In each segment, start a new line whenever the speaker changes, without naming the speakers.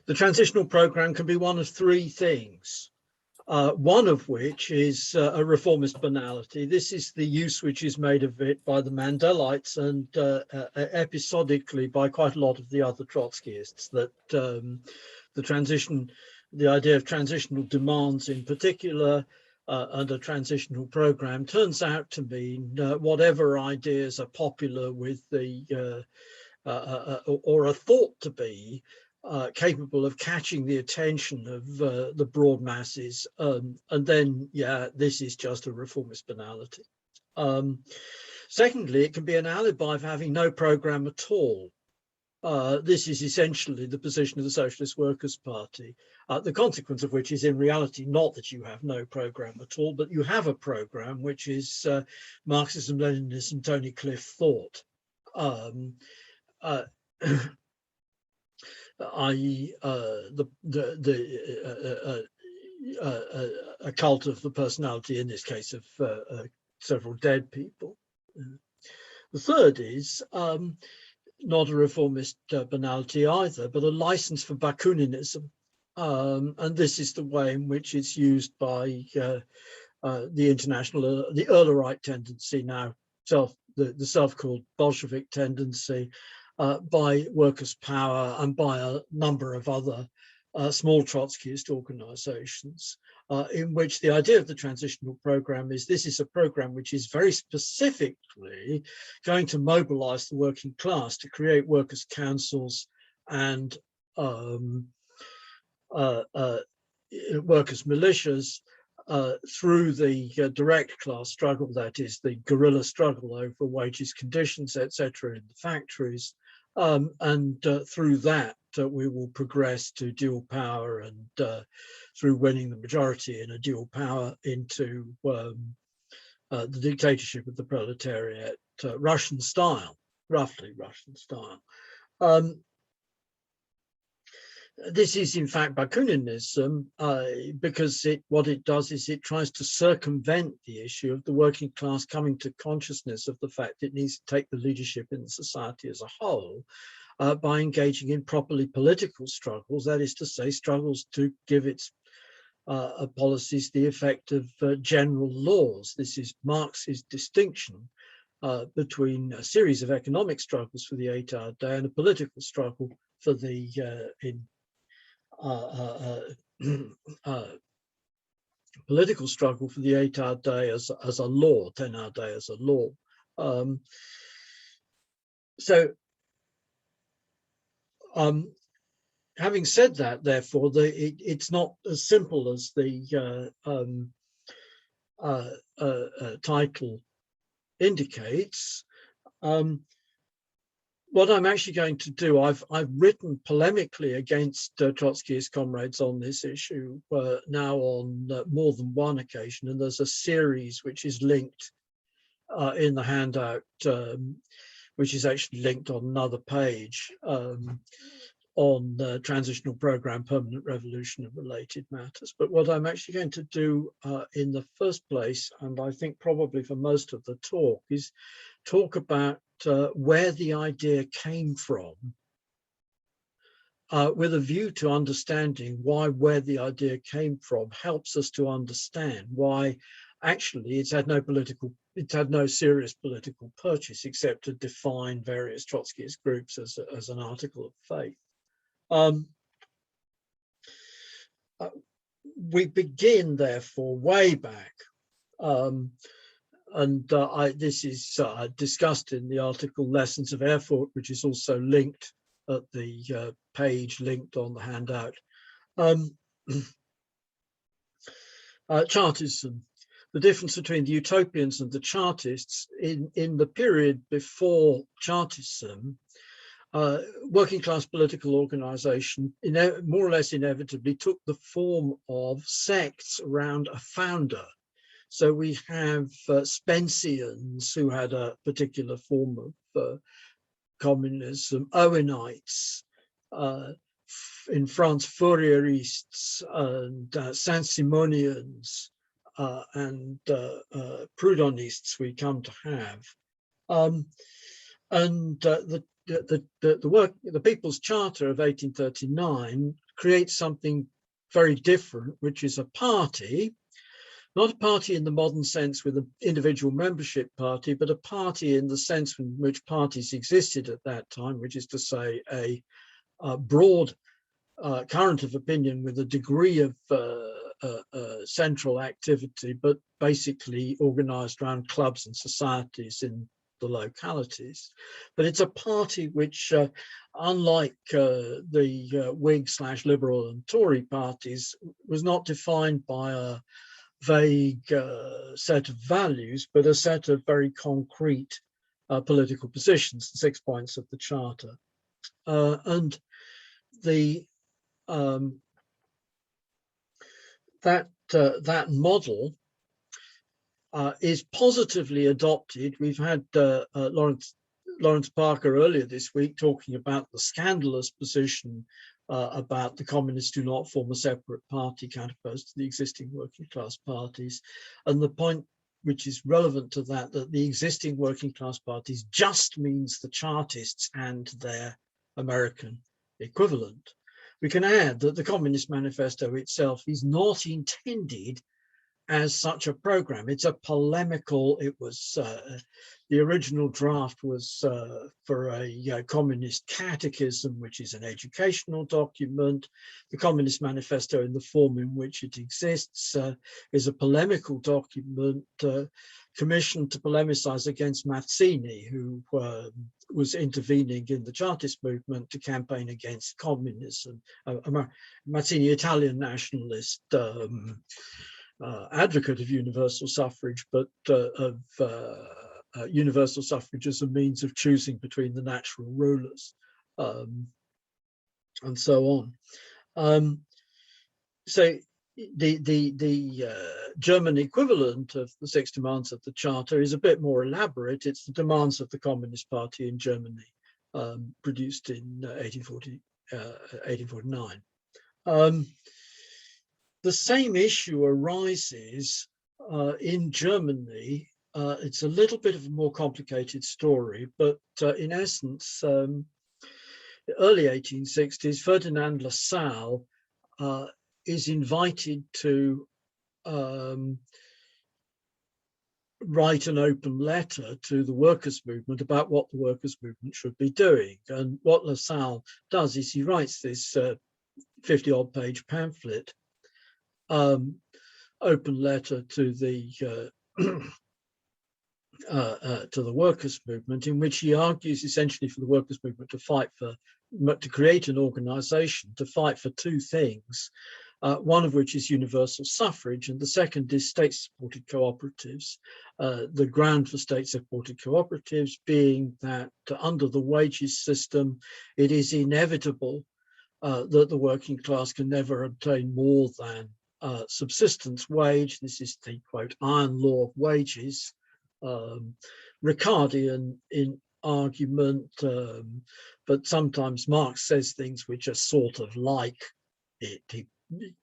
The transitional program can be one of three things. One of which is a reformist banality. This is the use which is made of it by the Mandelites and episodically by quite a lot of the other Trotskyists, that the idea of transitional demands in particular and a transitional program turns out to mean whatever ideas are popular with the or are thought to be capable of catching the attention of the broad masses, and then, yeah, this is just a reformist banality. Secondly, it can be an alibi for having no program at all. This is essentially the position of the Socialist Workers' Party, the consequence of which is in reality not that you have no program at all, but you have a program which is Marxism, Leninism, Tony Cliff thought. I.e. A cult of the personality, in this case of several dead people. The third is not a reformist banality either, but a license for Bakuninism. And this is the way in which it's used by the international, the Earlerite tendency now, the self-called Bolshevik tendency, by Workers' Power and by a number of other small Trotskyist organizations, in which the idea of the transitional program is this is a program which is very specifically going to mobilize the working class to create workers' councils and workers' militias through the direct class struggle, that is the guerrilla struggle over wages, conditions, etc. in the factories, and through that we will progress to dual power, and through winning the majority in a dual power into the dictatorship of the proletariat, Russian style, roughly Russian style. This is in fact Bakuninism, because what it does is it tries to circumvent the issue of the working class coming to consciousness of the fact it needs to take the leadership in the society as a whole by engaging in properly political struggles, that is to say, struggles to give its policies the effect of general laws. This is Marx's distinction between a series of economic struggles for the 8-hour day and a political struggle for the political struggle for the 8-hour day as a law, 10-hour day as a law. Having said that, therefore, it's not as simple as the title indicates. What I'm actually going to do, I've written polemically against Trotskyist comrades on this issue now on more than one occasion, and there's a series which is linked in the handout, which is actually linked on another page on the transitional program, permanent revolution and related matters. But what I'm actually going to do in the first place, and I think probably for most of the talk, is talk about where the idea came from, with a view to understanding where the idea came from helps us to understand why actually it's had no serious political purchase except to define various Trotskyist groups as an article of faith. We begin therefore way back, and this is discussed in the article Lessons of Erfurt, which is also linked at the page linked on the handout. Chartism, the difference between the utopians and the Chartists. In the period before Chartism, working class political organization more or less inevitably took the form of sects around a founder. So we have Spenceans, who had a particular form of communism, Owenites, in France, Fourierists, and Saint-Simonians, and Proudhonists we come to have. And the People's Charter of 1839 create something very different, which is a party, not a party in the modern sense with an individual membership party, but a party in the sense in which parties existed at that time, which is to say a broad current of opinion with a degree of central activity, but basically organized around clubs and societies in the localities. But it's a party which, unlike the Whig/Liberal and Tory parties, was not defined by a vague set of values, but a set of very concrete political positions, the 6 points of the Charter. And the that model is positively adopted. We've had Lawrence Parker earlier this week talking about the scandalous position about the communists do not form a separate party counterposed to the existing working class parties. And the point which is relevant to that the existing working class parties just means the Chartists and their American equivalent. We can add that the Communist Manifesto itself is not intended as such a program. It's a polemical, it was, the original draft was for a communist catechism, which is an educational document. The Communist Manifesto in the form in which it exists is a polemical document commissioned to polemicize against Mazzini, who was intervening in the Chartist movement to campaign against communism. Mazzini, Italian nationalist, advocate of universal suffrage, but of universal suffrage as a means of choosing between the natural rulers, and so on. So the German equivalent of the 6 demands of the Charter is a bit more elaborate. It's the demands of the Communist Party in Germany, produced in 1849. The same issue arises in Germany. It's a little bit of a more complicated story, but in essence, the early 1860s, Ferdinand Lassalle is invited to write an open letter to the workers' movement about what the workers' movement should be doing. And what Lassalle does is he writes this 50-odd page pamphlet, open letter to the workers' movement, in which he argues essentially for the workers' movement to create an organization to fight for two things, one of which is universal suffrage, and the second is state-supported cooperatives. The ground for state-supported cooperatives being that under the wages system, it is inevitable that the working class can never obtain more than subsistence wage. This is the, quote, iron law of wages, Ricardian in argument, but sometimes Marx says things which are sort of like it. He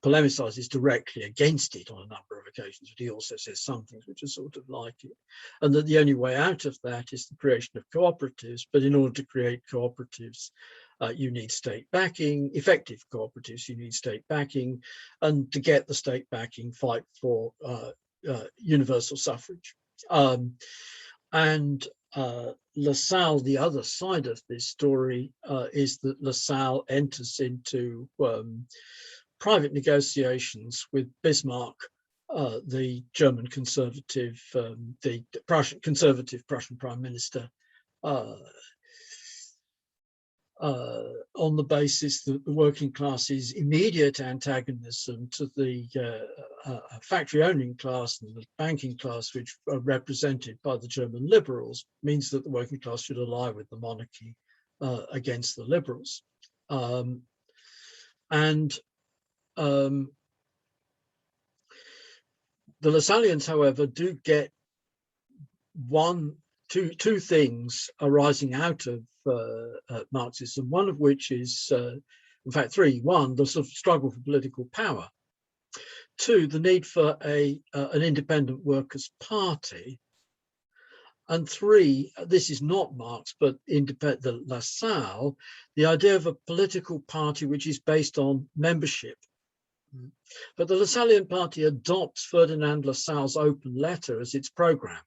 polemicizes directly against it on a number of occasions, but he also says some things which are sort of like it, and that the only way out of that is the creation of cooperatives. But in order to create cooperatives, you need state backing, effective cooperatives, you need state backing, and to get the state backing, fight for universal suffrage. And Lassalle, the other side of this story is that Lassalle enters into private negotiations with Bismarck, the German conservative, the conservative Prussian prime minister, on the basis that the working class's immediate antagonism to the factory-owning class and the banking class, which are represented by the German liberals, means that the working class should ally with the monarchy against the liberals. The Lassallians, however, do get two things arising out of Marxism, one of which is, in fact, three. One, the sort of struggle for political power. Two, the need for an independent workers' party. And three, this is not Marx, but independent Lassalle, the idea of a political party which is based on membership. But the Lassallean party adopts Ferdinand Lassalle's open letter as its program,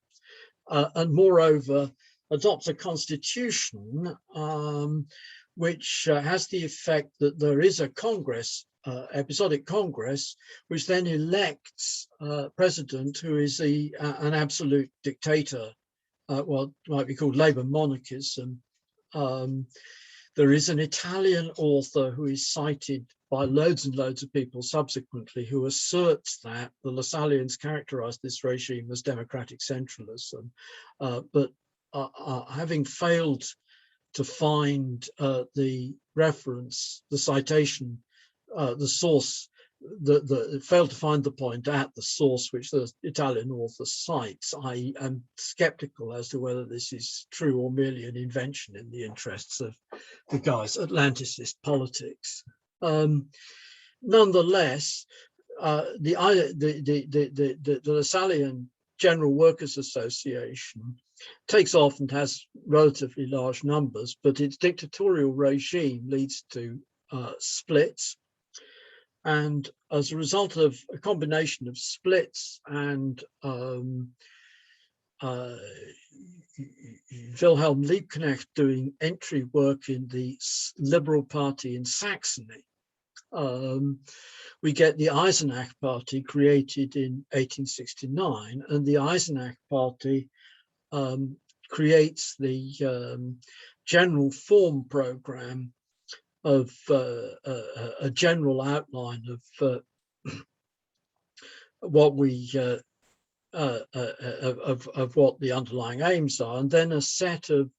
and moreover adopts a constitution which has the effect that there is a Congress, episodic Congress, which then elects a president who is an absolute dictator, what might be called Labour monarchism. There is an Italian author who is cited by loads and loads of people subsequently who asserts that the Lassalleans characterized this regime as democratic centralism, but having failed to find the reference, the citation, the source, failed to find the point at the source which the Italian author cites, I am skeptical as to whether this is true or merely an invention in the interests of the guy's Atlanticist politics. Nonetheless, the Lassallean General Workers' Association takes off and has relatively large numbers, but its dictatorial regime leads to splits. And as a result of a combination of splits and Wilhelm Liebknecht doing entry work in the Liberal Party in Saxony, we get the Eisenach Party created in 1869, and the Eisenach Party creates the general form program of a general outline of what we of what the underlying aims are, and then a set of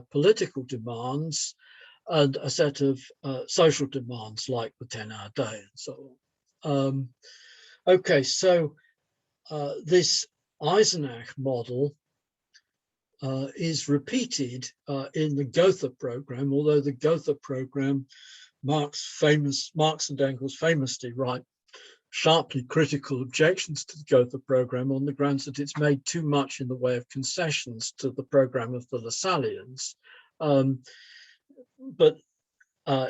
political demands and a set of social demands like the 10-hour day and so on. Okay, so this Eisenach model is repeated in the Gotha program, although the Gotha program, Marx and Engels famously write sharply critical objections to the Gotha program on the grounds that it's made too much in the way of concessions to the program of the Lassalleans. But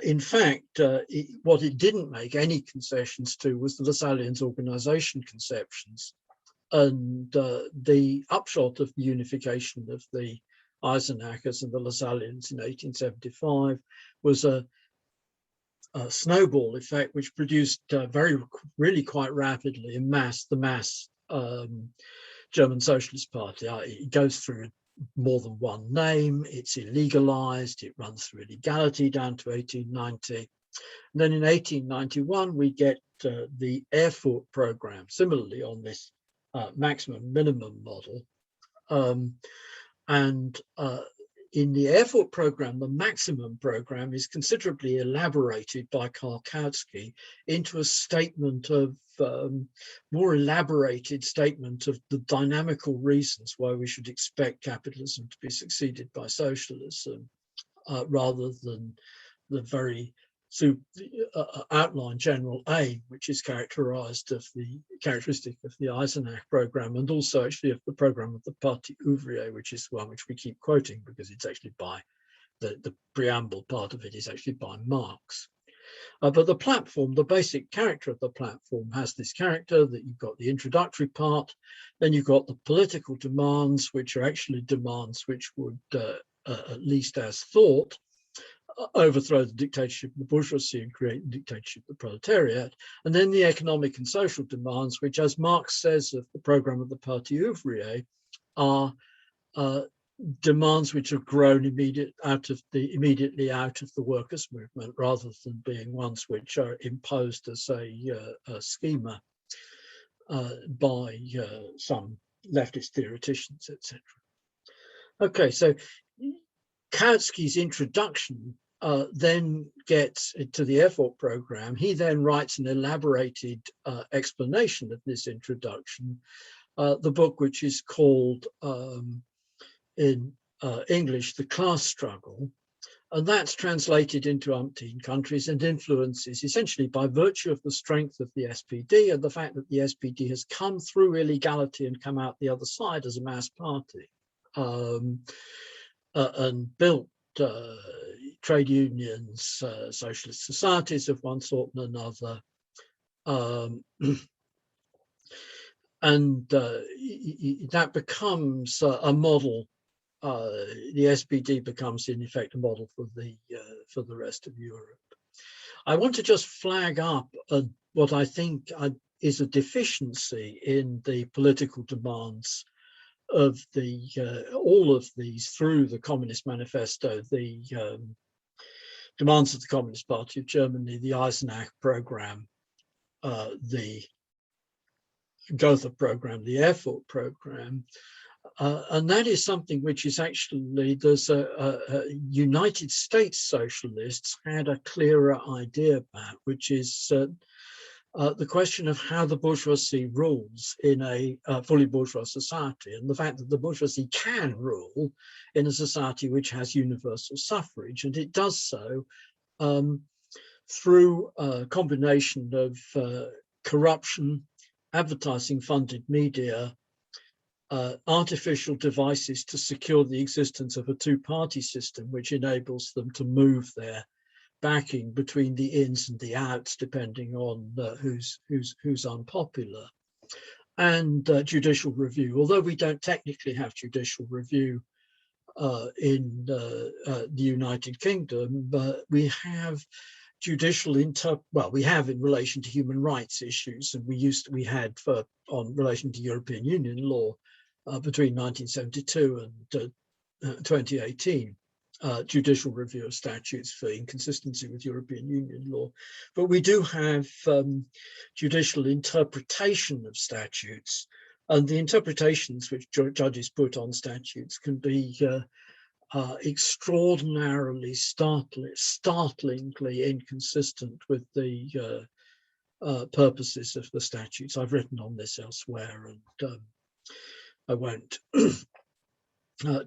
in fact, what it didn't make any concessions to was the Lassalleans' organization conceptions. And the upshot of the unification of the Eisenachers and the Lassalleans in 1875 was a snowball effect, which produced really quite rapidly the mass German Socialist Party. It goes through more than one name, it's illegalized, it runs through illegality down to 1890. And then in 1891, we get the Erfurt program, similarly on this maximum minimum model. In the Erfurt program, the maximum program is considerably elaborated by Karl Kautsky into a statement of more elaborated statement of the dynamical reasons why we should expect capitalism to be succeeded by socialism, rather than the very outline general aim, which is characteristic of the Eisenach program, and also actually of the program of the Parti Ouvrier, which is one which we keep quoting because it's actually by the preamble part of it is actually by Marx. But the platform, the basic character of the platform has this character that you've got the introductory part, then you've got the political demands, which are actually demands which would, at least as thought, overthrow the dictatorship of the bourgeoisie and create the dictatorship of the proletariat, and then the economic and social demands, which, as Marx says of the program of the Parti Ouvrier, are demands which have grown immediately out of the workers' movement, rather than being ones which are imposed as a schema by some leftist theoreticians, etc. Okay, so Kautsky's introduction then gets to the Erfurt program. He then writes an elaborated explanation of this introduction, the book which is called in English, The Class Struggle, and that's translated into umpteen countries and influences essentially by virtue of the strength of the SPD and the fact that the SPD has come through illegality and come out the other side as a mass party. and built trade unions, socialist societies of one sort and another. And that becomes a model. The SPD becomes, in effect, a model for the rest of Europe. I want to just flag up what I think is a deficiency in the political demands of all of these through the Communist Manifesto, the demands of the Communist Party of Germany, the Eisenach program, the Gotha program, the Erfurt program, and that is something which is actually, there's a United States socialists had a clearer idea about, which is the question of how the bourgeoisie rules in a fully bourgeois society, and the fact that the bourgeoisie can rule in a society which has universal suffrage, and it does so through a combination of corruption, advertising-funded media, artificial devices to secure the existence of a two-party system, which enables them to move their backing between the ins and the outs, depending on who's unpopular, and judicial review. Although we don't technically have judicial review in the United Kingdom, but we have judicial we have in relation to human rights issues, and we had on relation to European Union law between 1972 and 2018. Judicial review of statutes for inconsistency with European Union law. But we do have judicial interpretation of statutes, and the interpretations which judges put on statutes can be extraordinarily startlingly inconsistent with the purposes of the statutes. I've written on this elsewhere, and I won't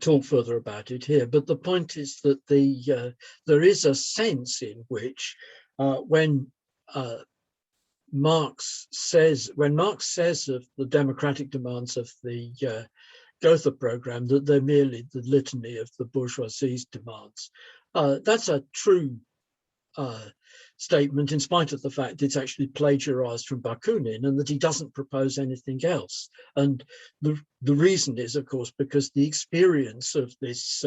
talk further about it here, but the point is that there is a sense in which when Marx says of the democratic demands of the Gotha program that they're merely the litany of the bourgeoisie's demands, that's a true statement, in spite of the fact it's actually plagiarized from Bakunin, and that he doesn't propose anything else. And the reason is, of course, because the experience of this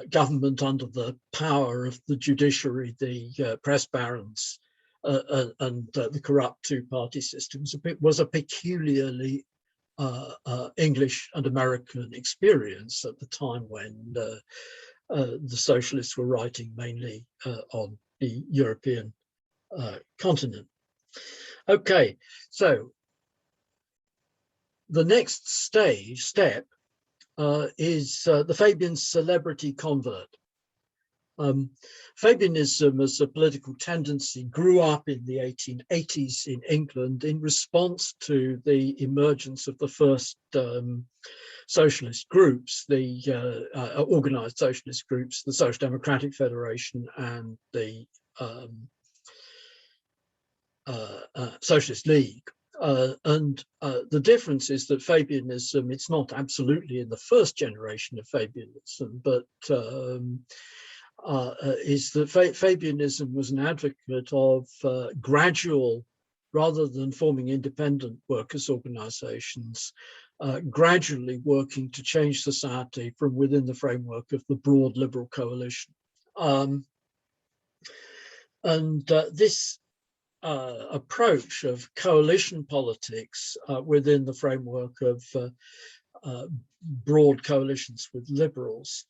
government under the power of the judiciary, the press barons, and the corrupt two-party system was a peculiarly English and American experience at the time when the socialists were writing mainly on the European continent. Okay, so the next step is the Fabian celebrity convert. Fabianism as a political tendency grew up in the 1880s in England in response to the emergence of the first socialist groups, the organized socialist groups, the Social Democratic Federation and the Socialist League. And the difference is that Fabianism, it's not absolutely in the first generation of Fabianism, but is that Fabianism was an advocate of gradual, rather than forming independent workers' organizations, gradually working to change society from within the framework of the broad liberal coalition. This approach of coalition politics within the framework of broad coalitions with liberals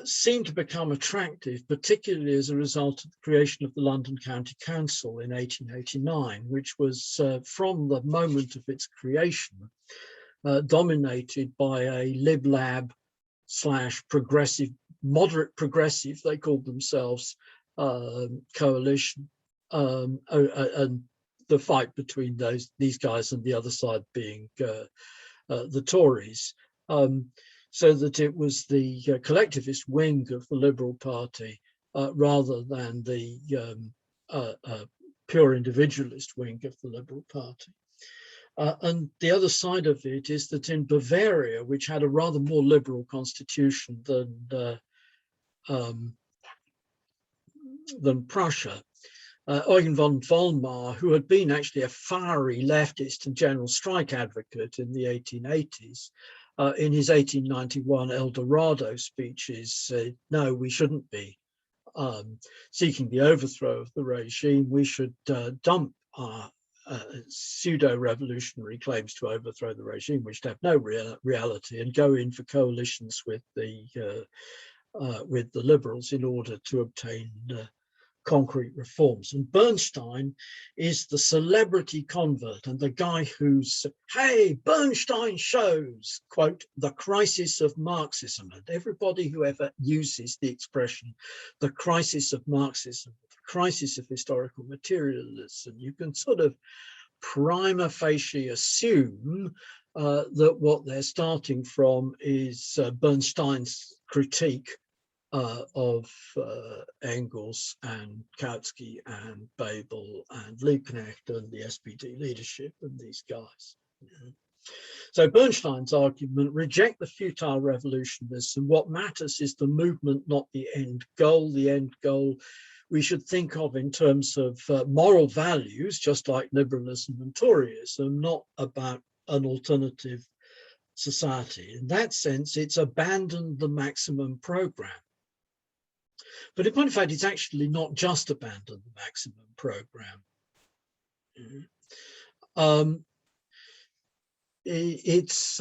seemed to become attractive, particularly as a result of the creation of the London County Council in 1889, which was from the moment of its creation dominated by a lib-lab / progressive, moderate progressive, they called themselves, coalition, and the fight between these guys and the other side being the Tories. So that it was the collectivist wing of the Liberal Party rather than the pure individualist wing of the Liberal Party. And the other side of it is that in Bavaria, which had a rather more liberal constitution than Prussia, Eugen von Vollmar, who had been actually a fiery leftist and general strike advocate in the 1880s, in his 1891 El Dorado speeches said, no, we shouldn't be seeking the overthrow of the regime. We should dump our pseudo-revolutionary claims to overthrow the regime, which have no reality, and go in for coalitions with the liberals in order to obtain concrete reforms. And Bernstein is the celebrity convert and the guy who's, hey, Bernstein shows, quote, the crisis of Marxism. And everybody who ever uses the expression, the crisis of Marxism, the crisis of historical materialism, you can sort of prima facie assume that what they're starting from is Bernstein's critique of Engels and Kautsky and Bebel and Liebknecht and the SPD leadership and these guys. So Bernstein's argument, reject the futile revolutionists, and what matters is the movement, not the end goal. The end goal we should think of in terms of moral values, just like liberalism and Toryism, not about an alternative society. In that sense, it's abandoned the maximum program. But in point of fact, it's actually not just abandoned the maximum program. It's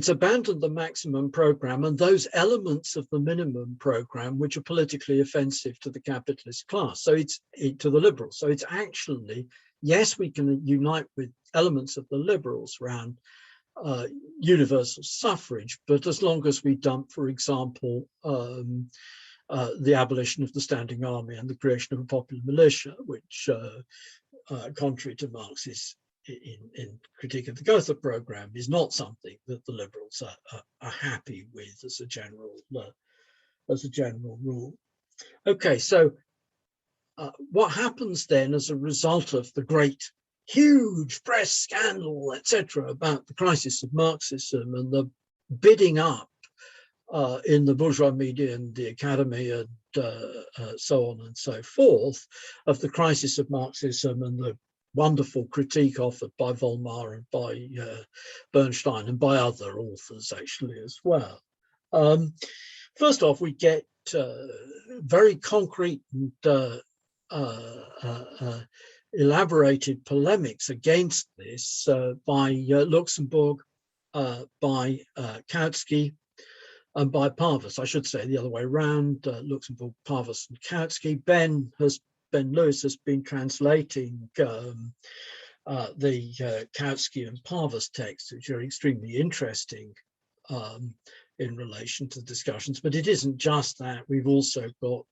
abandoned the maximum program and those elements of the minimum program which are politically offensive to the capitalist class, so it's to the liberals. So it's actually, yes, we can unite with elements of the liberals around universal suffrage, but as long as we dump, for example, the abolition of the standing army and the creation of a popular militia, which, contrary to Marx, is in critique of the Gotha program, is not something that the liberals are happy with as a general rule. Okay, so what happens then as a result of the great huge press scandal, etc., about the crisis of Marxism and the bidding up in the bourgeois media and the academy and so on and so forth of the crisis of Marxism and the wonderful critique offered by Vollmar and by Bernstein and by other authors actually as well. First off, we get very concrete and elaborated polemics against this by Luxemburg, by Kautsky, and by Parvus. I should say the other way around, Luxemburg, Parvus, and Kautsky. Ben Lewis has been translating the Kautsky and Parvus texts, which are extremely interesting in relation to discussions. But it isn't just that. We've also got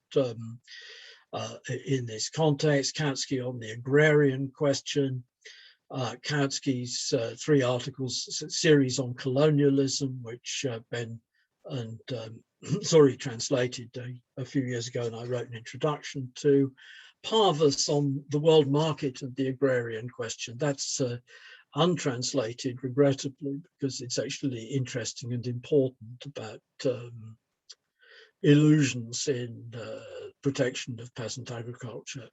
in this context, Kautsky on the agrarian question, Kautsky's 3 articles series on colonialism, which Ben and Zori translated a few years ago, and I wrote an introduction to. Parvus on the world market and the agrarian question. That's untranslated, regrettably, because it's actually interesting and important about illusions in protection of peasant agriculture.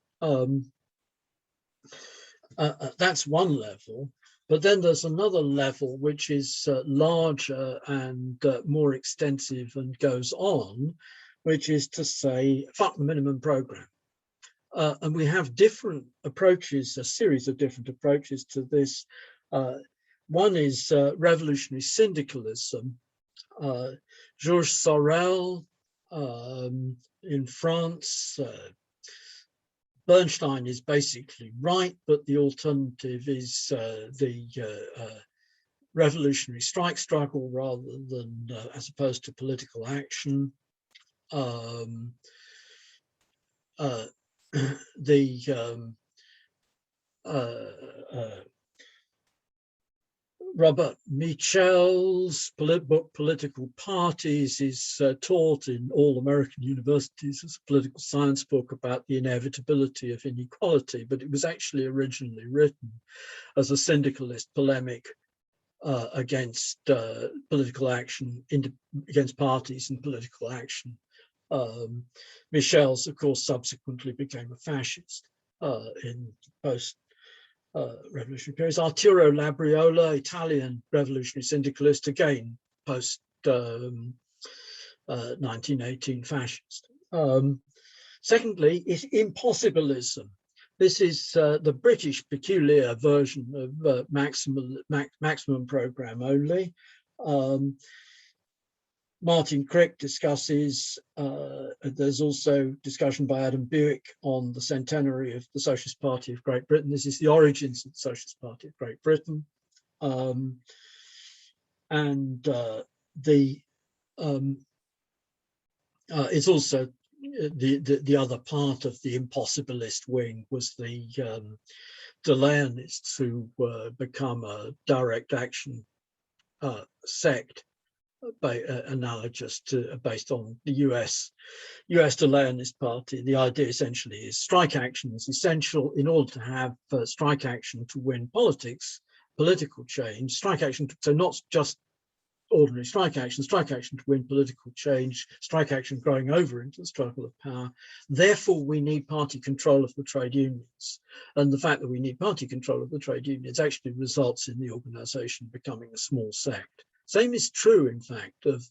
That's one level, but then there's another level which is larger and more extensive and goes on, which is to say, fuck the minimum program. And we have different approaches, a series of different approaches to this. One is revolutionary syndicalism. Georges Sorel in France, Bernstein is basically right, but the alternative is the revolutionary strike struggle rather than as opposed to political action. Robert Michel's book Political Parties is taught in all American universities as a political science book about the inevitability of inequality, but it was actually originally written as a syndicalist polemic against political action, against parties and political action. Michel's, of course, subsequently became a fascist in post-revolutionary periods. Arturo Labriola, Italian revolutionary syndicalist, again post-1918 fascist. Secondly, is impossibilism. This is the British peculiar version of maximum program only. Martin Crick discusses, there's also discussion by Adam Buick on the centenary of the Socialist Party of Great Britain. This is the origins of the Socialist Party of Great Britain. It's also the other part of the impossibilist wing was the Delayonists who become a direct action sect analogous to based on the US Delayonist Party. The idea essentially is strike action is essential in order to have strike action to win political change, strike action, so not just ordinary strike action to win political change, strike action growing over into the struggle of power. Therefore, we need party control of the trade unions. And the fact that we need party control of the trade unions actually results in the organization becoming a small sect. Same is true, in fact, of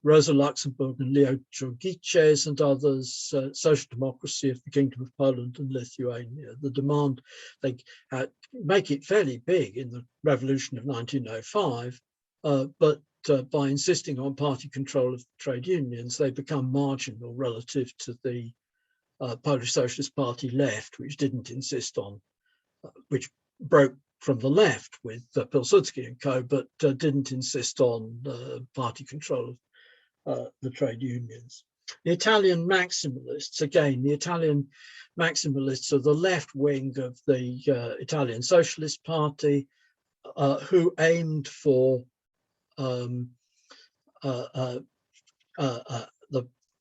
Rosa Luxemburg and Leo Georgiches and others, social democracy of the Kingdom of Poland and Lithuania. The demand, they make it fairly big in the revolution of 1905, but by insisting on party control of the trade unions, they become marginal relative to the Polish Socialist Party left, which didn't insist on, which broke from the left with Pilsudski and co, but didn't insist on party control of the trade unions. The Italian maximalists, again, the Italian maximalists are the left wing of the Italian Socialist Party, who aimed for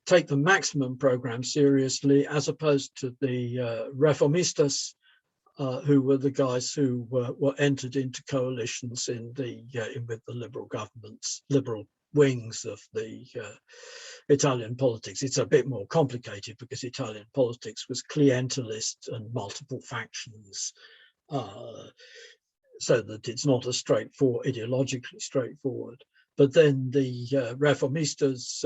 take the maximum program seriously, as opposed to the reformistas, who were the guys who were entered into coalitions in with the liberal governments, liberal wings of the Italian politics. It's a bit more complicated because Italian politics was clientelist and multiple factions, so that it's not as straightforward, ideologically straightforward. But then the reformistas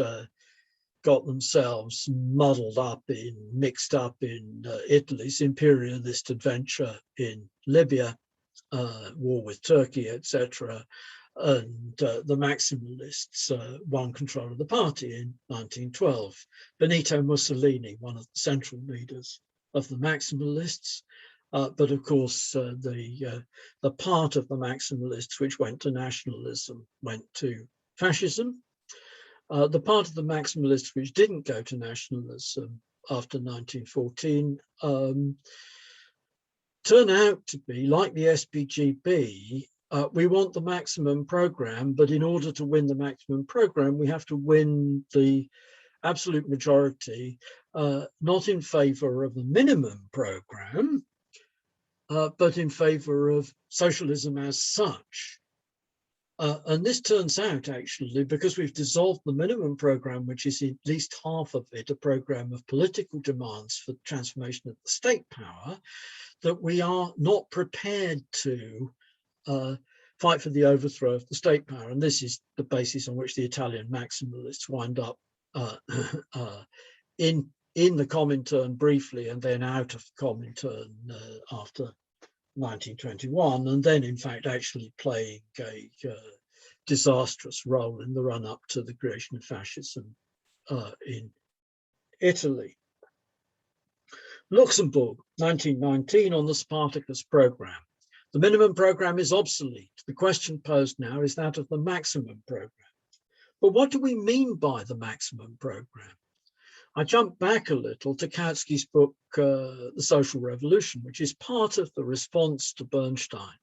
got themselves mixed up in Italy's imperialist adventure in Libya, war with Turkey, etc. And the maximalists won control of the party in 1912. Benito Mussolini, one of the central leaders of the maximalists, but of course the part of the maximalists which went to nationalism went to fascism. The part of the maximalists which didn't go to nationalism after 1914 turn out to be, like the SPGB, we want the maximum program, but in order to win the maximum program, we have to win the absolute majority, not in favor of the minimum program, but in favor of socialism as such. And this turns out, actually, because we've dissolved the minimum program, which is at least half of it a program of political demands for transformation of the state power, that we are not prepared to fight for the overthrow of the state power. And this is the basis on which the Italian maximalists wind up in the Comintern briefly, and then out of the Comintern after 1921, and then in fact actually playing a disastrous role in the run-up to the creation of fascism in Italy. Luxembourg, 1919, on the Spartacus program. The minimum program is obsolete. The question posed now is that of the maximum program. But what do we mean by the maximum program? I jump back a little to Kautsky's book, The Social Revolution, which is part of the response to Bernstein.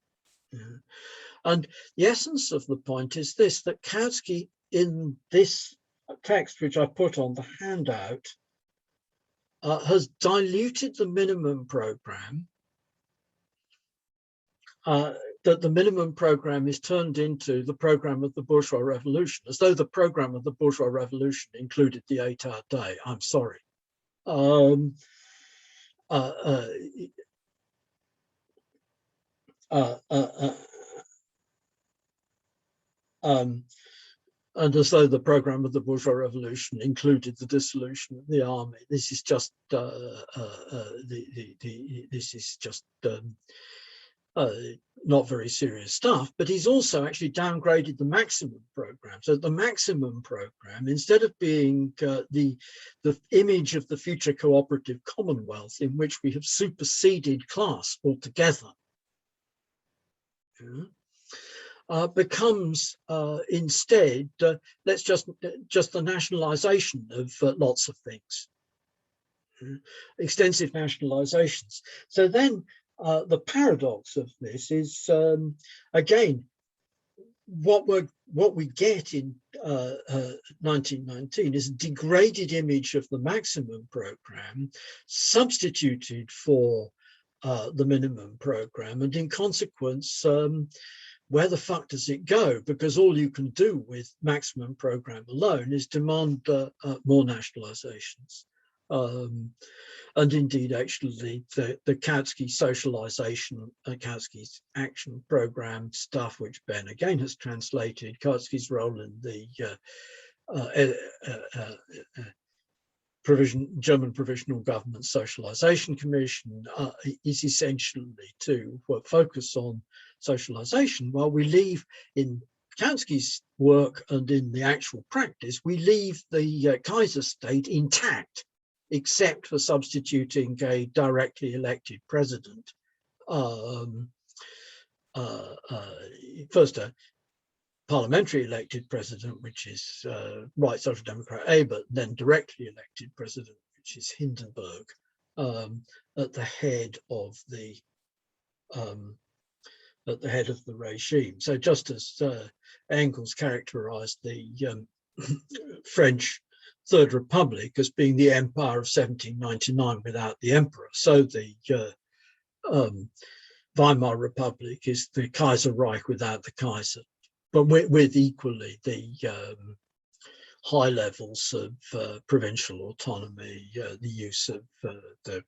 And the essence of the point is this, that Kautsky, in this text, which I put on the handout, has diluted the minimum program, that the minimum program is turned into the program of the bourgeois revolution, as though the program of the bourgeois revolution included the 8-hour day. I'm sorry. And as though the program of the bourgeois revolution included the dissolution of the army. This is just this is just not very serious stuff. But he's also actually downgraded the maximum program. So the maximum program, instead of being the image of the future cooperative commonwealth in which we have superseded class altogether, becomes instead, let's just the nationalization of lots of things, extensive nationalizations. So then the paradox of this is, again, what we get in 1919 is a degraded image of the maximum program substituted for the minimum program, and in consequence, where the fuck does it go? Because all you can do with maximum program alone is demand more nationalizations. And indeed, actually, the Kautsky socialization, Kautsky's action program stuff, which Ben again has translated, Kautsky's role in the German Provisional Government Socialization Commission is essentially to focus on socialization, while we leave in Kautsky's work and in the actual practice, we leave the Kaiser state intact, except for substituting a directly elected president. First, a parliamentary elected president, which is Right Social Democrat Ebert, then directly elected president, which is Hindenburg, at the head of the regime. So just as Engels characterized the French Third Republic as being the empire of 1799 without the emperor, so the Weimar Republic is the Kaiserreich without the Kaiser, but with equally the high levels of provincial autonomy, the use of the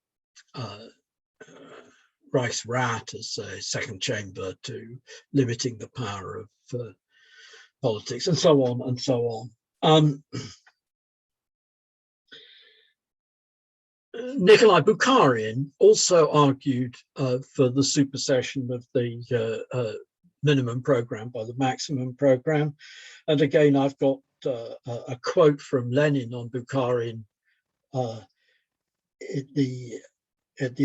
Reichsrat as a second chamber to limiting the power of politics, and so on and so on. Nikolai Bukharin also argued for the supersession of the minimum program by the maximum program. And again, I've got a quote from Lenin on Bukharin at the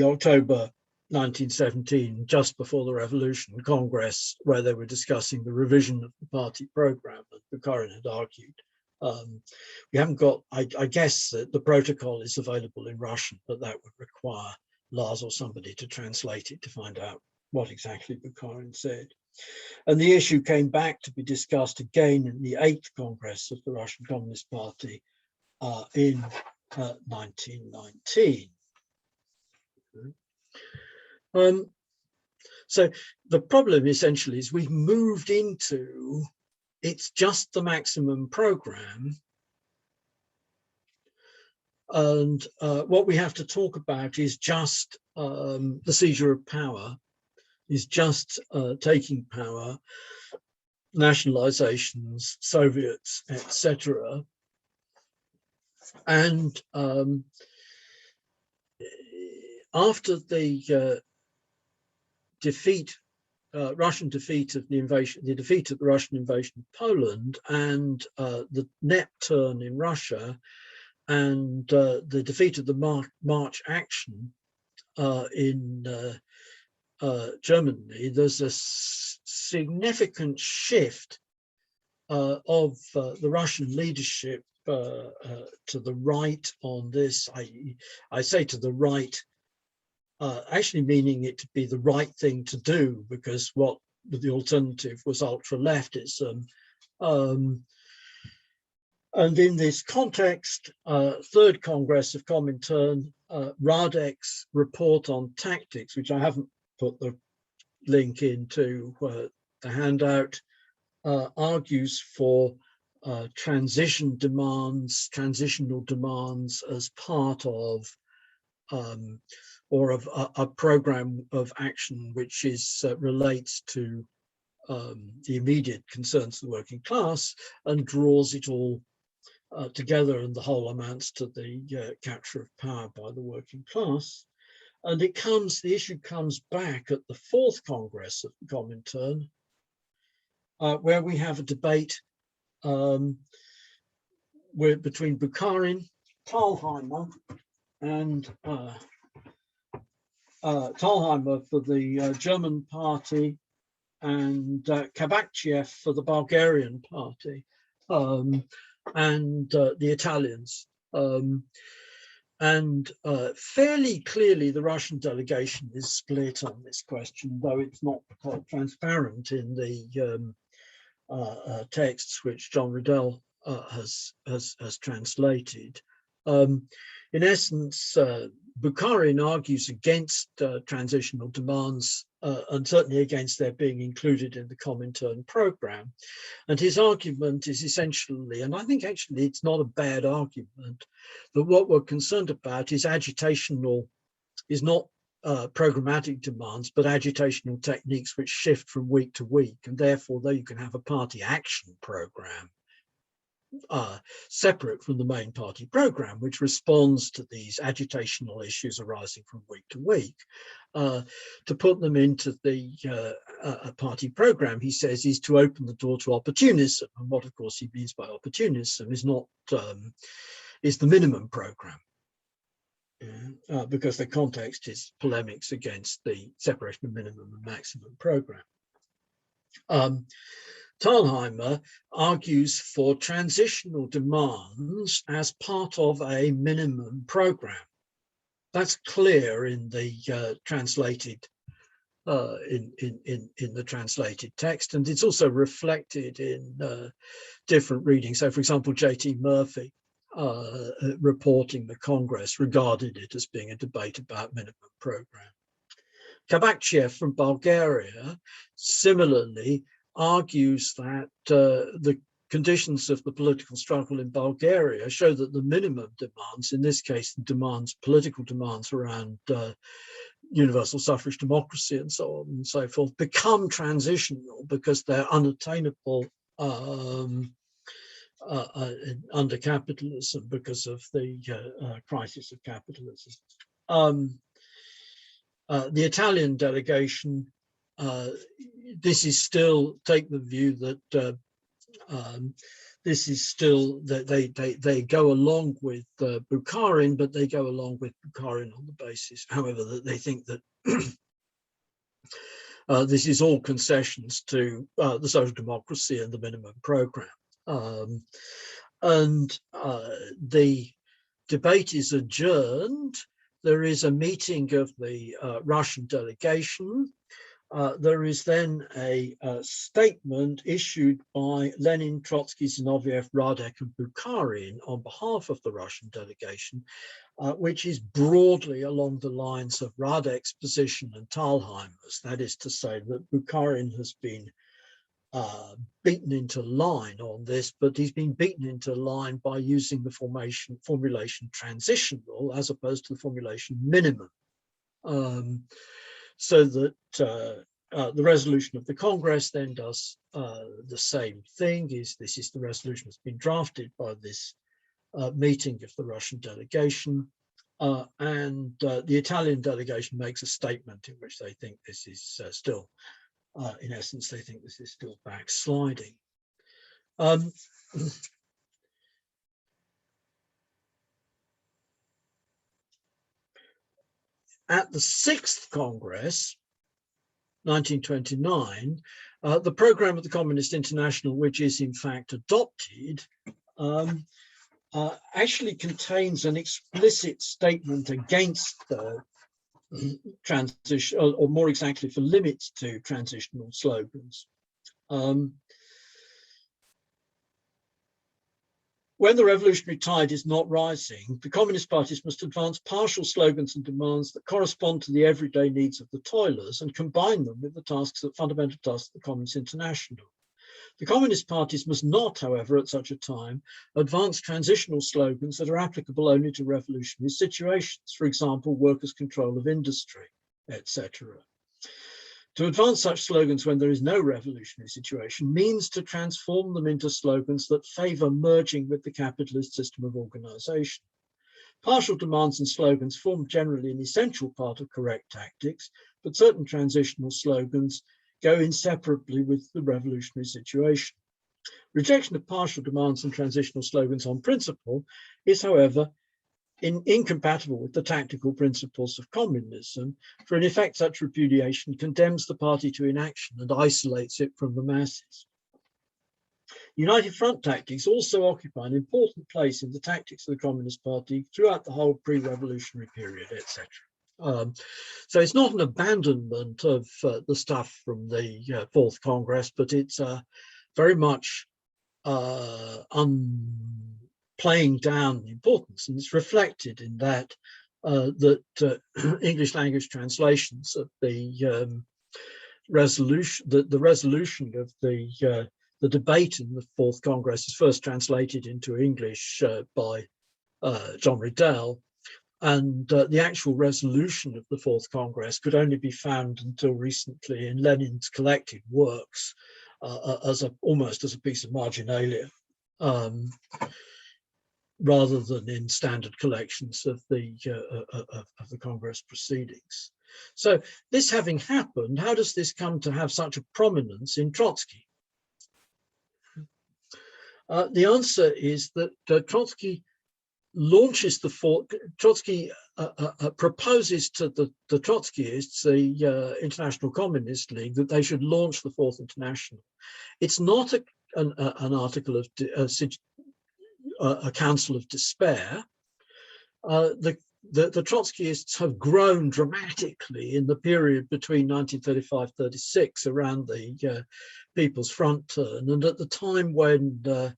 October 1917, just before the revolution, Congress, where they were discussing the revision of the party program, and Bukharin had argued. We haven't got, I guess that the protocol is available in Russian, but that would require Lars or somebody to translate it to find out what exactly Bukharin said. And the issue came back to be discussed again in the 8th Congress of the Russian Communist Party in 1919. So the problem essentially is we've moved into, it's just the maximum program. And what we have to talk about is just the seizure of power, is just taking power, nationalizations, Soviets, etc. And after the Russian defeat of the invasion, the defeat of the Russian invasion of Poland, and the net turn in Russia, and the defeat of the March action in Germany, there's a significant shift of the Russian leadership to the right on this. I say to the right, actually meaning it to be the right thing to do, because what the alternative was ultra-leftism. And in this context, Third Congress of Comintern, Radek's report on tactics, which I haven't put the link into the handout, argues for transitional demands as part of or of a program of action which is relates to the immediate concerns of the working class and draws it all together, and the whole amounts to the capture of power by the working class. And the issue comes back at the Fourth Congress of the Comintern, where we have a debate between Bukharin, Thalheimer, and Thalheimer for the German party and Kabakchiev for the Bulgarian party, and the Italians. Fairly clearly the Russian delegation is split on this question, though it's not transparent in the texts which John Riddell has translated. In essence, Bukharin argues against transitional demands and certainly against their being included in the Comintern program. And his argument is essentially, and I think actually it's not a bad argument, that what we're concerned about is agitational, is not programmatic demands, but agitational techniques which shift from week to week. And therefore, though you can have a party action program, separate from the main party program, which responds to these agitational issues arising from week to week, to put them into the party program, he says, is to open the door to opportunism. And what, of course, he means by opportunism is not is the minimum program, because the context is polemics against the separation of minimum and maximum program. Thalheimer argues for transitional demands as part of a minimum program. That's clear in the translated in the translated text, and it's also reflected in different readings. So, for example, J.T. Murphy, reporting the Congress, regarded it as being a debate about minimum program. Kabakchiev from Bulgaria similarly argues that the conditions of the political struggle in Bulgaria show that the minimum demands, in this case, the demands, political demands around universal suffrage democracy and so on and so forth, become transitional because they're unattainable under capitalism because of the crisis of capitalism. The Italian delegation, this is still, take the view that this is still that they go along with Bukharin, but they go along with Bukharin on the basis, however, that they think that this is all concessions to the social democracy and the minimum program. The debate is adjourned. There is a meeting of the Russian delegation. There is then a statement issued by Lenin, Trotsky, Zinoviev, Radek, and Bukharin on behalf of the Russian delegation, which is broadly along the lines of Radek's position and Thalheimer's. That is to say that Bukharin has been beaten into line on this, but he's been beaten into line by using the formulation transitional as opposed to the formulation minimum. So that the resolution of the Congress then does the same thing. This is the resolution that's been drafted by this meeting of the Russian delegation, and the Italian delegation makes a statement in which they think this is still, in essence, they think this is still backsliding. At the Sixth Congress, 1929, the program of the Communist International, which is in fact adopted, actually contains an explicit statement against transition, or more exactly for limits to transitional slogans. When the revolutionary tide is not rising, the Communist parties must advance partial slogans and demands that correspond to the everyday needs of the toilers and combine them with the fundamental tasks of the Communist International. The Communist parties must not, however, at such a time, advance transitional slogans that are applicable only to revolutionary situations, for example, workers' control of industry, etc. To advance such slogans when there is no revolutionary situation means to transform them into slogans that favour merging with the capitalist system of organisation. Partial demands and slogans form generally an essential part of correct tactics, but certain transitional slogans go inseparably with the revolutionary situation. Rejection of partial demands and transitional slogans on principle is, however, incompatible with the tactical principles of communism, for in effect such repudiation condemns the party to inaction and isolates it from the masses. United front tactics also occupy an important place in the tactics of the Communist Party throughout the whole pre-revolutionary period, etc. So it's not an abandonment of the stuff from the Fourth Congress, but it's very much playing down the importance, and it's reflected in that English language translations of the resolution, the resolution of the debate in the Fourth Congress is first translated into English by John Riddell, and the actual resolution of the Fourth Congress could only be found until recently in Lenin's collected works almost as a piece of marginalia, rather than in standard collections of the Congress proceedings. So this having happened, how does this come to have such a prominence in Trotsky? The answer is that Trotsky launches Trotsky proposes to the Trotskyists, the International Communist League, that they should launch the Fourth International. It's not an article of a council of despair. The Trotskyists have grown dramatically in the period between 1935-36 around the People's Front turn, and at the time when the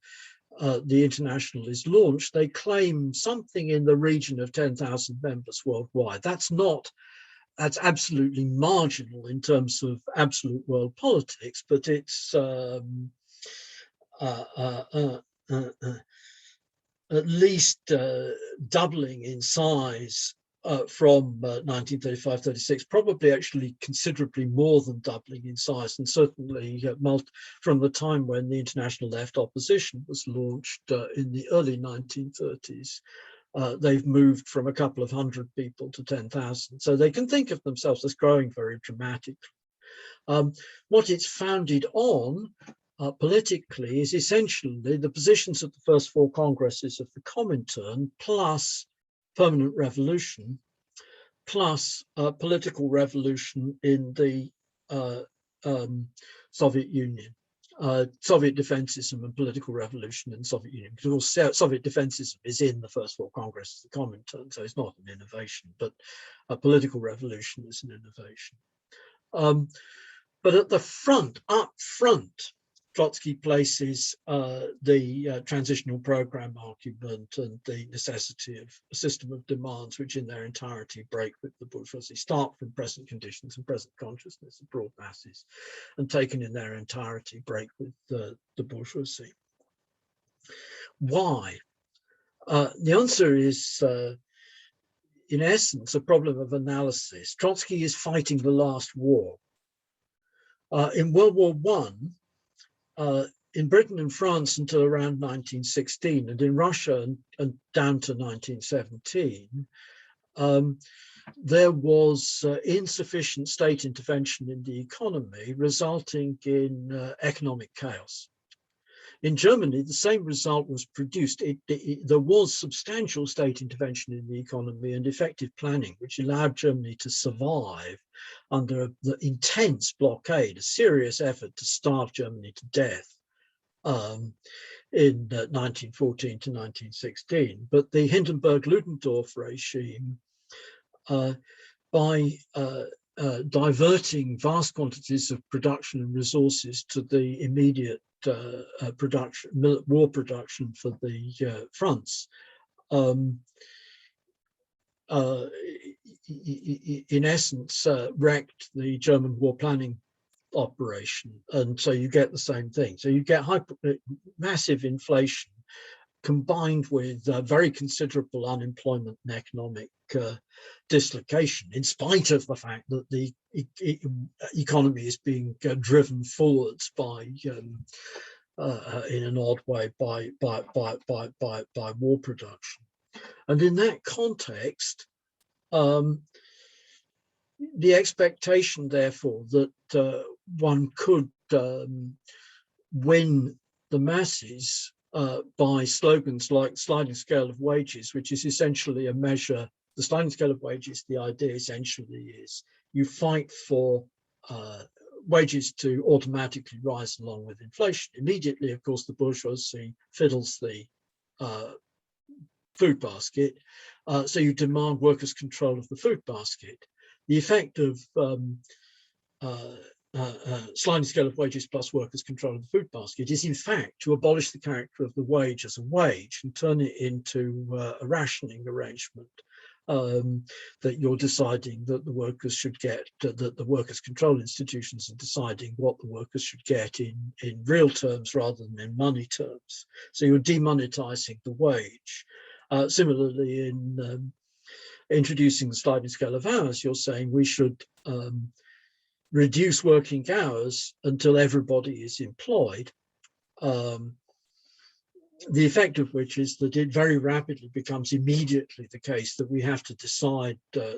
International is launched, they claim something in the region of 10,000 members worldwide. That's absolutely marginal in terms of absolute world politics, but it's at least doubling in size from 1935-36, probably actually considerably more than doubling in size, and certainly from the time when the International Left Opposition was launched in the early 1930s. They've moved from a couple of hundred people to 10,000. So they can think of themselves as growing very dramatically. What it's founded on politically is essentially the positions of the first four congresses of the Comintern, plus permanent revolution, plus political revolution in the Soviet Union, Soviet defensism and political revolution in the Soviet Union. Because Soviet defensism is in the first four congresses of the Comintern, so it's not an innovation, but a political revolution is an innovation. But at the front, up front, Trotsky places the transitional program argument and the necessity of a system of demands which in their entirety break with the bourgeoisie, start from present conditions and present consciousness of broad masses, and taken in their entirety break with the bourgeoisie. Why? The answer is, in essence, a problem of analysis. Trotsky is fighting the last war. In World War I, in Britain and France until around 1916, and in Russia and down to 1917, there was insufficient state intervention in the economy, resulting in economic chaos. In Germany, the same result was produced. There was substantial state intervention in the economy and effective planning, which allowed Germany to survive under the intense blockade, a serious effort to starve Germany to death in 1914 to 1916. But the Hindenburg-Ludendorff regime by diverting vast quantities of production and resources to the immediate war production for the fronts, in essence, wrecked the German war planning operation. And so you get the same thing. So you get massive inflation combined with very considerable unemployment and economic dislocation, in spite of the fact that the economy is being driven forwards by, in an odd way, by war production. And in that context, the expectation, therefore, that one could win the masses by slogans like sliding scale of wages, which is essentially a measure. The sliding scale of wages, the idea essentially is you fight for wages to automatically rise along with inflation. Immediately, of course, the bourgeoisie fiddles the food basket, so you demand workers' control of the food basket. The effect of sliding scale of wages plus workers' control of the food basket is, in fact, to abolish the character of the wage as a wage and turn it into a rationing arrangement, that you're deciding that the workers should get, that the workers' control institutions are deciding what the workers should get in real terms rather than in money terms. So you're demonetizing the wage. Similarly, in introducing the sliding scale of hours, you're saying we should reduce working hours until everybody is employed, the effect of which is that it very rapidly becomes immediately the case that we have to decide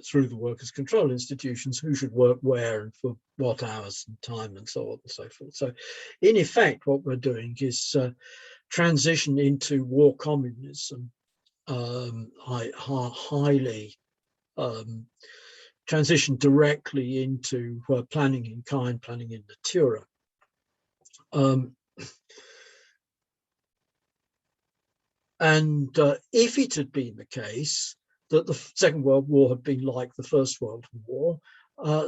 through the workers' control institutions who should work where and for what hours and time and so on and so forth. So in effect, what we're doing is transition into war communism, highly transition directly into planning in kind, planning in natura. And if it had been the case that the Second World War had been like the First World War,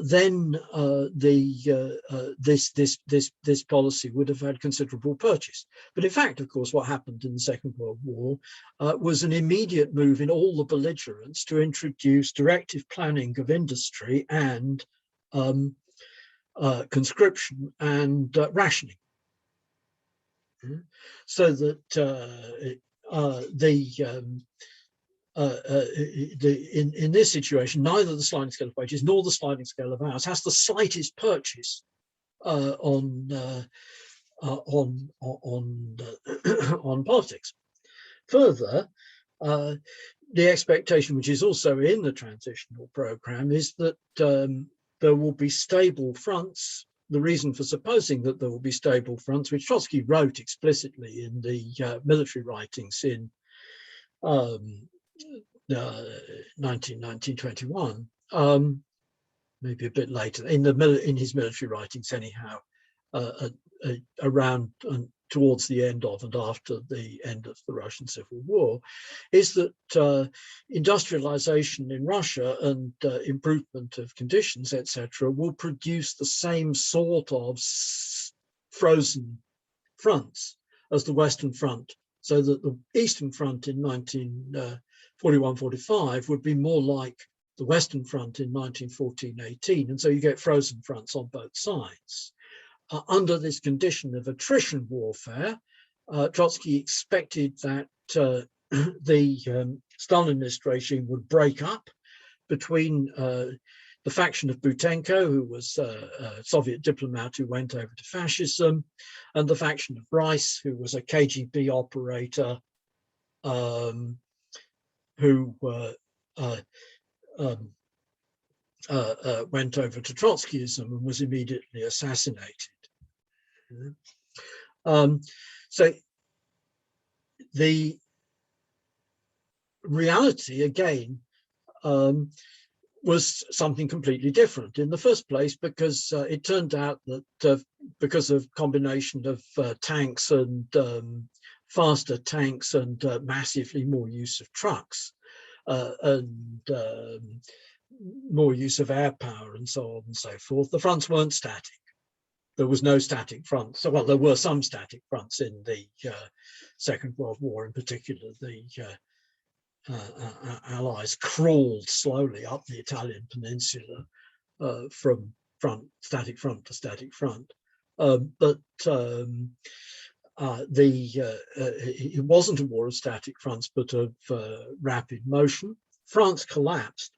then this policy would have had considerable purchase. But in fact, of course, what happened in the Second World War was an immediate move in all the belligerents to introduce directive planning of industry and conscription and rationing, so that in this situation, neither the sliding scale of wages nor the sliding scale of hours has the slightest purchase on politics. Further, the expectation, which is also in the transitional program, is that there will be stable fronts. The reason for supposing that there will be stable fronts, which Trotsky wrote explicitly in the military writings in 1921, maybe a bit later, in his military writings anyhow, around towards the end of and after the end of the Russian Civil War, is that industrialization in Russia and improvement of conditions, etc., will produce the same sort of frozen fronts as the Western Front, so that the Eastern Front in 1941-45 would be more like the Western Front in 1914-18, and so you get frozen fronts on both sides. Under this condition of attrition warfare, Trotsky expected that the Stalinist regime would break up between the faction of Butenko, who was a Soviet diplomat who went over to fascism, and the faction of Rice, who was a KGB operator who went over to Trotskyism and was immediately assassinated. So the reality, again, was something completely different. In the first place, because it turned out that because of combination of tanks and faster tanks and massively more use of trucks and more use of air power and so on and so forth. The fronts weren't static. There was no static front. So, well, there were some static fronts in the Second World War in particular. The Allies crawled slowly up the Italian peninsula from static front to static front. But it wasn't a war of static fronts, but of rapid motion. France collapsed.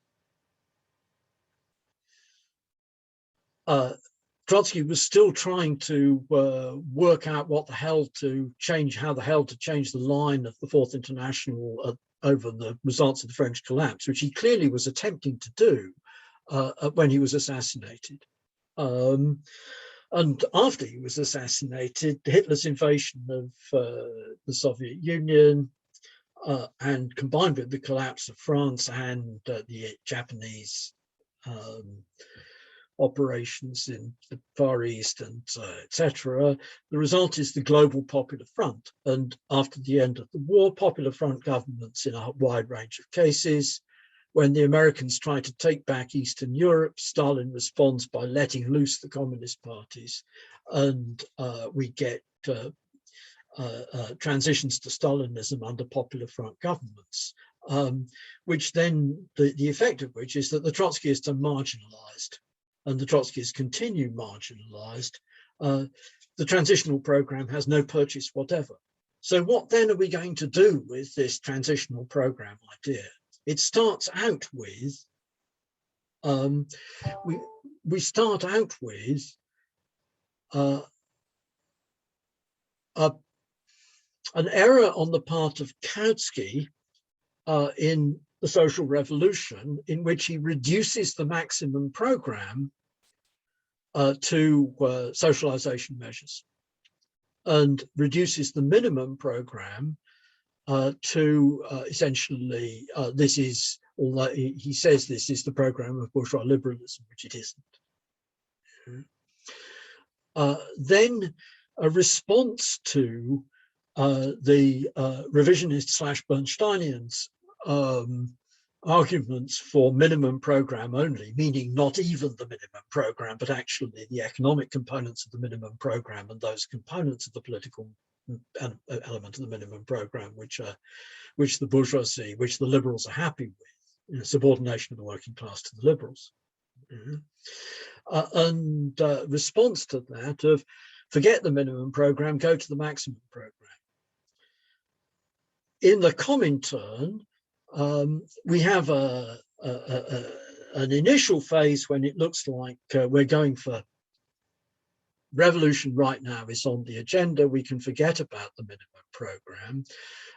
Trotsky was still trying to work out how the hell to change the line of the Fourth International over the results of the French collapse, which he clearly was attempting to do when he was assassinated. And after he was assassinated, Hitler's invasion of the Soviet Union, and combined with the collapse of France and the Japanese operations in the Far East and etc., the result is the Global Popular Front. And after the end of the war, Popular Front governments in a wide range of cases. When the Americans try to take back Eastern Europe, Stalin responds by letting loose the communist parties, and we get transitions to Stalinism under Popular Front governments, which then, the effect of which is that the Trotskyists are marginalized, and the Trotskyists continue marginalized. The transitional program has no purchase whatever. So what then are we going to do with this transitional program idea? It starts out with, we start out with an error on the part of Kautsky in the Social Revolution, in which he reduces the maximum program to socialization measures, and reduces the minimum program to essentially, this is, although he says this is the program of bourgeois liberalism, which it isn't. Then a response to the revisionist / Bernsteinians arguments for minimum program only, meaning not even the minimum program, but actually the economic components of the minimum program and those components of the political element of the minimum program, which the bourgeoisie, which the liberals are happy with, subordination of the working class to the liberals. And response to that of forget the minimum program, go to the maximum program. In the Comintern, we have an initial phase when it looks like we're going for revolution right now is on the agenda. We can forget about the minimum program.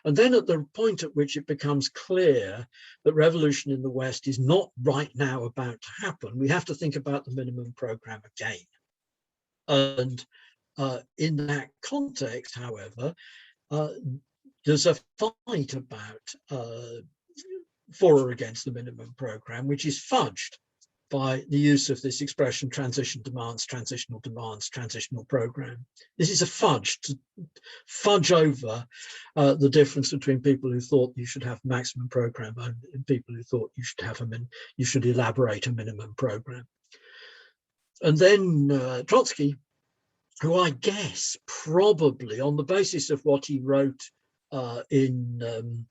And then at the point at which it becomes clear that revolution in the West is not right now about to happen, we have to think about the minimum program again. And in that context, however, there's a fight about for or against the minimum program, which is fudged by the use of this expression, transitional demands, transitional program. This is a fudge, to fudge over the difference between people who thought you should have maximum program and people who thought you should have you should elaborate a minimum program. And then Trotsky, who I guess probably on the basis of what he wrote in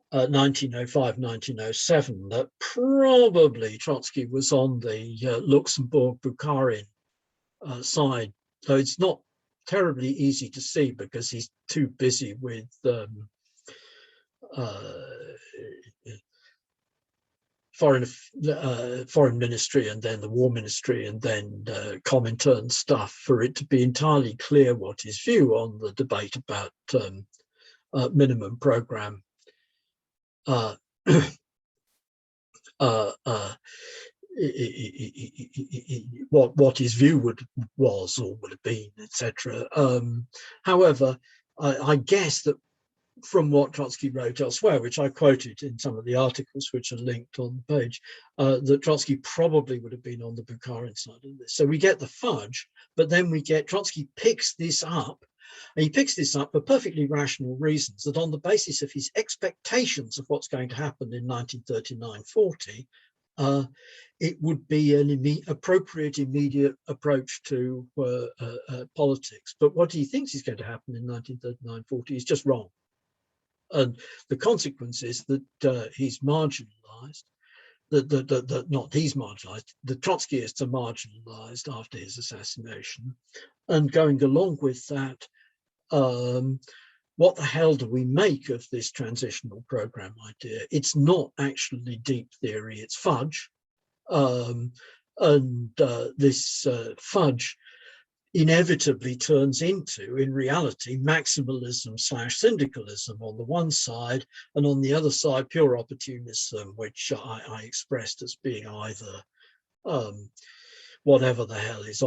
1905, 1907, that probably Trotsky was on the Luxembourg-Bukharin side, though it's not terribly easy to see because he's too busy with foreign ministry and then the war ministry and then Comintern stuff for it to be entirely clear what his view on the debate about minimum program what his view was or would have been, etc. However, I guess that from what Trotsky wrote elsewhere, which I quoted in some of the articles which are linked on the page, that Trotsky probably would have been on the Bukharin side of this. So we get the fudge, but then we get Trotsky picks this up. And he picks this up for perfectly rational reasons, that on the basis of his expectations of what's going to happen in 1939-40, it would be an appropriate immediate approach to politics. But what he thinks is going to happen in 1939-40 is just wrong. And the consequence is that he's marginalized, not he's marginalized, the Trotskyists are marginalized after his assassination. And going along with that, what the hell do we make of this transitional program idea? It's not actually deep theory, it's fudge. This fudge inevitably turns into, in reality, maximalism / syndicalism on the one side, and on the other side, pure opportunism, which I expressed as being either whatever the hell is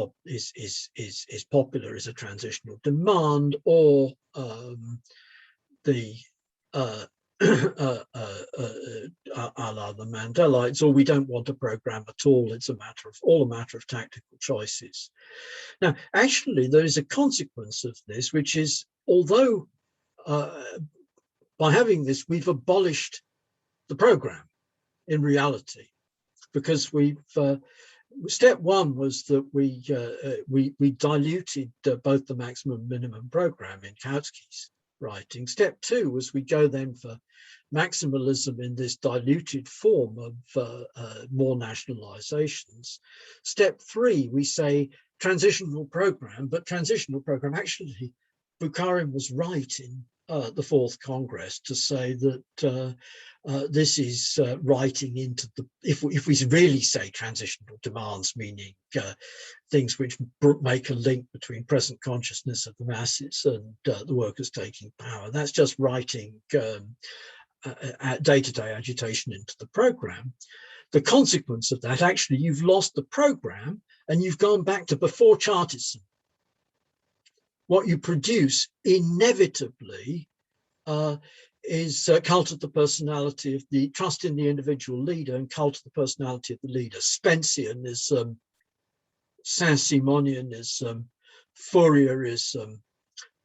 popular is a transitional demand, or the a la the Mandelites, or we don't want a program at all. It's all a matter of tactical choices. Now, actually, there is a consequence of this, which is, although by having this, we've abolished the program in reality, because step one was that we diluted both the maximum and minimum program in Kautsky's writing. Step two was we go then for maximalism in this diluted form of more nationalizations. Step three, we say transitional program, but transitional program, actually, Bukharin was right in the Fourth Congress to say that this is writing into the, if we really say transitional demands, meaning things which make a link between present consciousness of the masses and the workers taking power, that's just writing day-to-day agitation into the program. The consequence of that, actually, you've lost the program and you've gone back to before Chartism. What you produce inevitably is cult of the personality of the trust in the individual leader and cult of the personality of the leader. Spenceanism, Saint-Simonianism, Fourierism,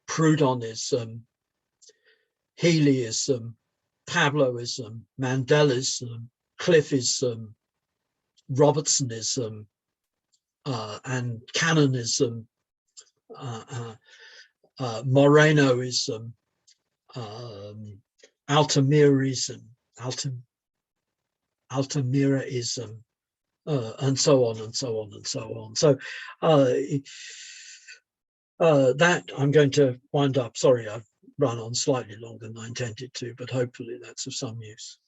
Proudhonism, Healyism, Pabloism, Mandelism, Cliffism, Robertsonism, and Canonism, Morenoism, Altamiraism, and so on and so on and so on. So that I'm going to wind up. Sorry, I've run on slightly longer than I intended to, but hopefully that's of some use.